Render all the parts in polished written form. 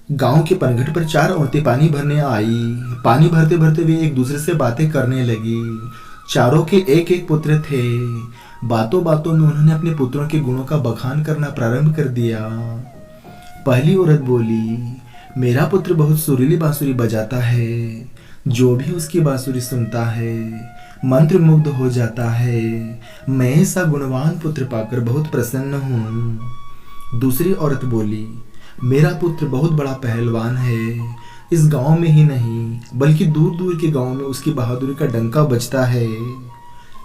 गांव के पनघट पर चार औरतें पानी भरने आई। पानी भरते भरते वे एक दूसरे से बातें करने लगी। चारों के एक एक पुत्र थे। बातों बातों में उन्होंने अपने पुत्रों के गुणों का बखान करना प्रारंभ कर दिया। पहली औरत बोली, मेरा पुत्र बहुत सुरीली बांसुरी बजाता है। जो भी उसकी बांसुरी सुनता है मंत्र मुग्ध हो जाता है। मैं ऐसा गुणवान पुत्र पाकर बहुत प्रसन्न हूँ। दूसरी औरत बोली, मेरा पुत्र बहुत बड़ा पहलवान है। इस गांव में ही नहीं बल्कि दूर दूर के गांव में उसकी बहादुरी का डंका बजता है।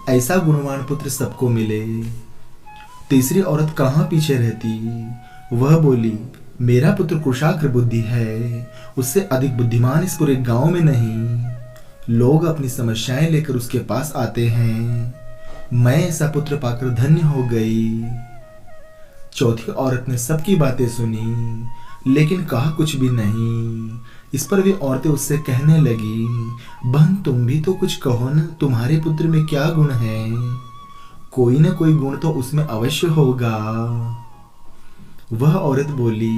ऐसा गुणवान पुत्र सबको मिले। तीसरी औरत कहाँ पीछे रहती। वह बोली, मेरा पुत्र कुशाग्र बुद्धि है। उससे अधिक बुद्धिमान इस पूरे गांव में नहीं। लोग अपनी समस्याएं लेकर उसके पास आते हैं। मैं ऐसा पुत्र पाकर धन्य हो गई। चौथी औरत ने सबकी बातें सुनी लेकिन कहा कुछ भी नहीं। इस पर वे औरतें उससे कहने लगी, बहन तुम भी तो कुछ कहो न, तुम्हारे पुत्र में क्या गुण है। कोई न कोई गुण तो उसमें अवश्य होगा। वह औरत बोली,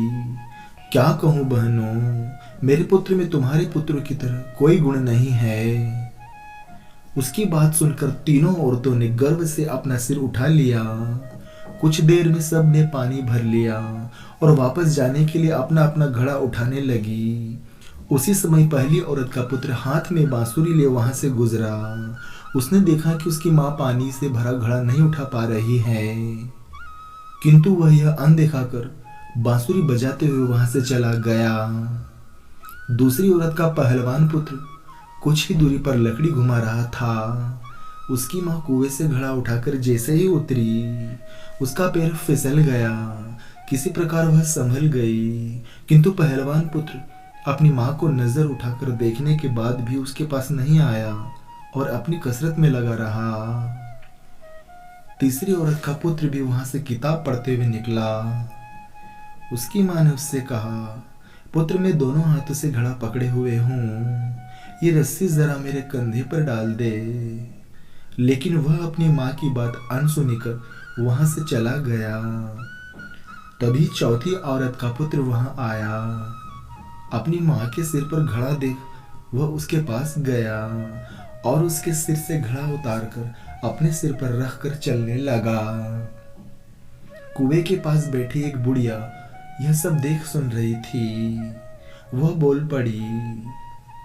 क्या कहूँ बहनों, मेरे पुत्र में तुम्हारे पुत्रों की तरह कोई गुण नहीं है। उसकी बात सुनकर तीनों औरतों ने गर्व से अपना सिर उठा लिया। कुछ देर में सब ने पानी भर लिया और वापस जाने के लिए अपना अपना घड़ा उठाने लगी। उसी समय पहली औरत का पुत्र हाथ में बांसुरी ले वहां से गुजरा। उसने देखा कि उसकी माँ पानी से भरा घड़ा नहीं उठा पा रही है, किंतु वह यह अनदेखा कर बांसुरी बजाते हुए वहां से चला गया। दूसरी औरत का पहलवान पुत्र कुछ ही दूरी पर लकड़ी घुमा रहा था। उसकी माँ कुएं से घड़ा उठाकर जैसे ही उतरी, उसका पैर फिसल गया। किसी प्रकार वह संभल गई, किंतु पहलवान पुत्र अपनी माँ को नजर उठाकर देखने के बाद भी उसके पास नहीं आया और अपनी कसरत में लगा रहा। तीसरी औरत का पुत्र भी वहां से किताब पढ़ते हुए निकला। उसकी माँ ने उससे कहा, पुत्र मैं दोनों हाथों से घड़ा पकड़े हुए हूँ, ये रस्सी जरा मेरे कंधे पर डाल दे। लेकिन वह अपनी माँ की बात अनसुनी कर वहां से चला गया। तभी चौथी औरत का पुत्र वहां आया। अपनी माँ के सिर पर घड़ा देख वह उसके पास गया और उसके सिर से घड़ा उतारकर अपने सिर पर रखकर चलने लगा। कुएं के पास बैठी एक बुढ़िया यह सब देख सुन रही थी। वह बोल पड़ी,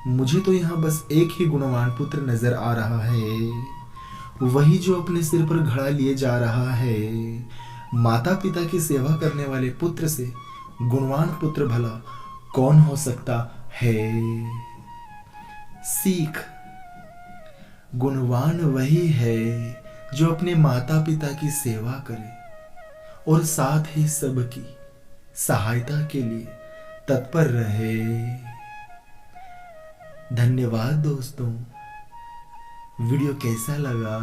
मुझे तो यहाँ बस एक ही गुणवान पुत्र नजर आ रहा है, वही जो अपने सिर पर घड़ा लिए जा रहा है। माता पिता की सेवा करने वाले पुत्र से गुणवान पुत्र भला कौन हो सकता है। सीख, गुणवान वही है जो अपने माता पिता की सेवा करे और साथ ही सबकी सहायता के लिए तत्पर रहे। धन्यवाद दोस्तों। वीडियो कैसा लगा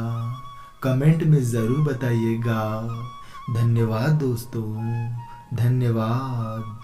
कमेंट में ज़रूर बताइएगा। धन्यवाद दोस्तों, धन्यवाद।